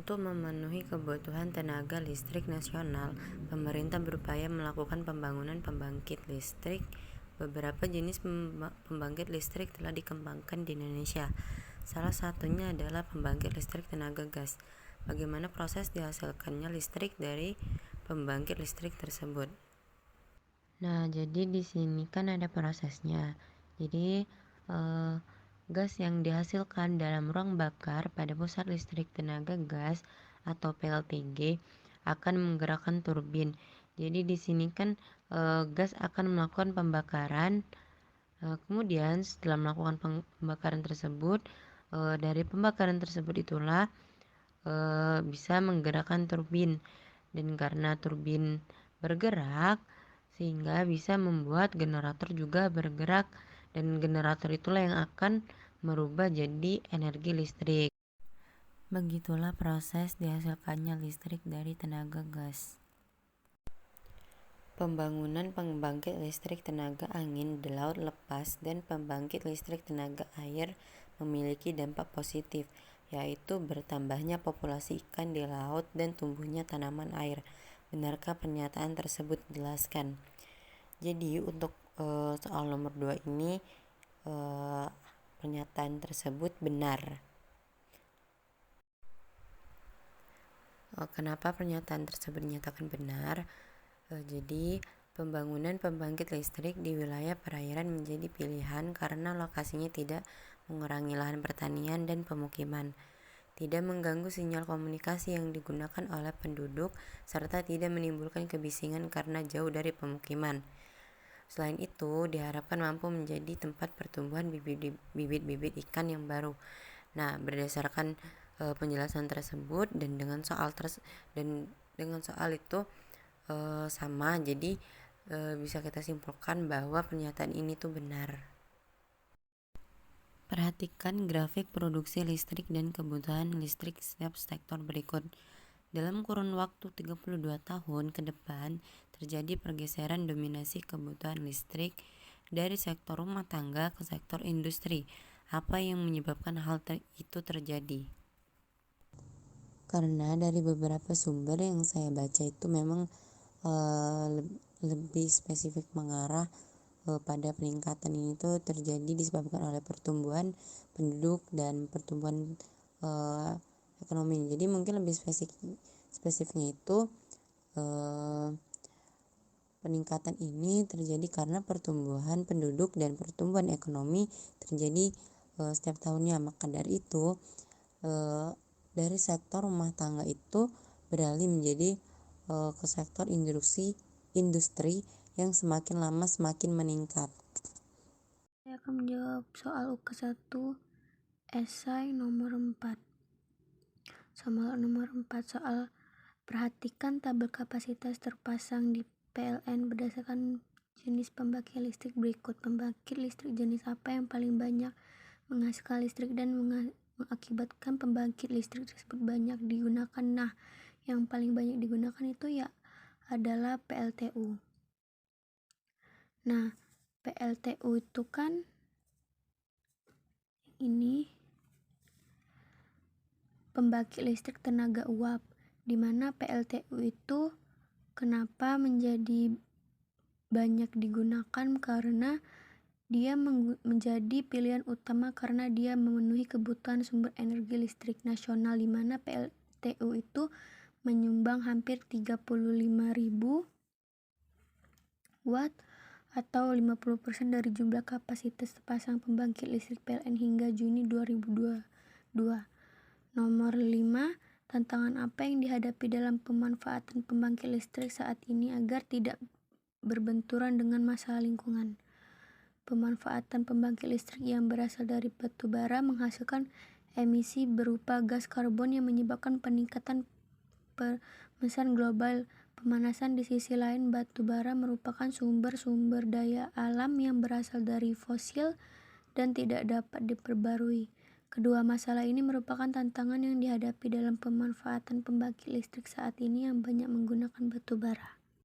Untuk memenuhi kebutuhan tenaga listrik nasional, pemerintah berupaya melakukan pembangunan pembangkit listrik. Beberapa jenis pembangkit listrik telah dikembangkan di Indonesia. Salah satunya adalah pembangkit listrik tenaga gas. Bagaimana proses dihasilkannya listrik dari pembangkit listrik tersebut? Nah, jadi di sini kan ada prosesnya. Jadi, gas yang dihasilkan dalam ruang bakar pada pusat listrik tenaga gas atau PLTG akan menggerakkan turbin. Jadi di sini kan gas akan melakukan pembakaran. Kemudian setelah melakukan pembakaran tersebut, dari pembakaran tersebut itulah bisa menggerakkan turbin. Dan karena turbin bergerak, sehingga bisa membuat generator juga bergerak, dan generator itulah yang akan merubah jadi energi listrik. Begitulah proses dihasilkannya listrik dari tenaga gas. Pembangunan pembangkit listrik tenaga angin di laut lepas dan pembangkit listrik tenaga air memiliki dampak positif, yaitu bertambahnya populasi ikan di laut dan tumbuhnya tanaman air. Benarkah pernyataan tersebut? Jelaskan. Jadi untuk soal nomor 2 ini, pernyataan tersebut benar. Kenapa pernyataan tersebut dinyatakan benar? Jadi pembangunan pembangkit listrik di wilayah perairan menjadi pilihan karena lokasinya tidak mengurangi lahan pertanian dan pemukiman, tidak mengganggu sinyal komunikasi yang digunakan oleh penduduk, serta tidak menimbulkan kebisingan karena jauh dari pemukiman. Selain itu, diharapkan mampu menjadi tempat pertumbuhan bibit-bibit ikan yang baru. Nah, berdasarkan penjelasan tersebut dan dengan soal itu sama, jadi bisa kita simpulkan bahwa pernyataan ini tuh benar. Perhatikan grafik produksi listrik dan kebutuhan listrik setiap sektor berikut. Dalam kurun waktu 32 tahun ke depan, terjadi pergeseran dominasi kebutuhan listrik dari sektor rumah tangga ke sektor industri. Apa yang menyebabkan hal itu terjadi? Karena dari beberapa sumber yang saya baca itu memang lebih spesifik mengarah pada peningkatan ini tuh terjadi disebabkan oleh pertumbuhan penduduk dan pertumbuhan ekonomi. Jadi mungkin lebih spesifiknya itu peningkatan ini terjadi karena pertumbuhan penduduk dan pertumbuhan ekonomi terjadi setiap tahunnya. Maka dari itu dari sektor rumah tangga itu beralih menjadi ke sektor industri yang semakin lama semakin meningkat. Saya akan menjawab soal UKS 1 esai nomor 4. Soal perhatikan tabel kapasitas terpasang di PLN berdasarkan jenis pembangkit listrik berikut. Pembangkit listrik jenis apa yang paling banyak menghasilkan listrik dan mengakibatkan pembangkit listrik tersebut banyak digunakan? Nah, yang paling banyak digunakan itu adalah PLTU. Nah, PLTU itu kan ini pembangkit listrik tenaga uap, di mana PLTU itu kenapa menjadi banyak digunakan karena dia menjadi pilihan utama karena dia memenuhi kebutuhan sumber energi listrik nasional, di mana PLTU itu menyumbang hampir 35.000 watt atau 50% dari jumlah kapasitas terpasang pembangkit listrik PLN hingga Juni 2022. Nomor 5, tantangan apa yang dihadapi dalam pemanfaatan pembangkit listrik saat ini agar tidak berbenturan dengan masalah lingkungan? Pemanfaatan pembangkit listrik yang berasal dari batu bara menghasilkan emisi berupa gas karbon yang menyebabkan peningkatan pemanasan global. Pemanasan di sisi lain, batu bara merupakan sumber daya alam yang berasal dari fosil dan tidak dapat diperbarui. Kedua masalah ini merupakan tantangan yang dihadapi dalam pemanfaatan pembangkit listrik saat ini yang banyak menggunakan batu bara.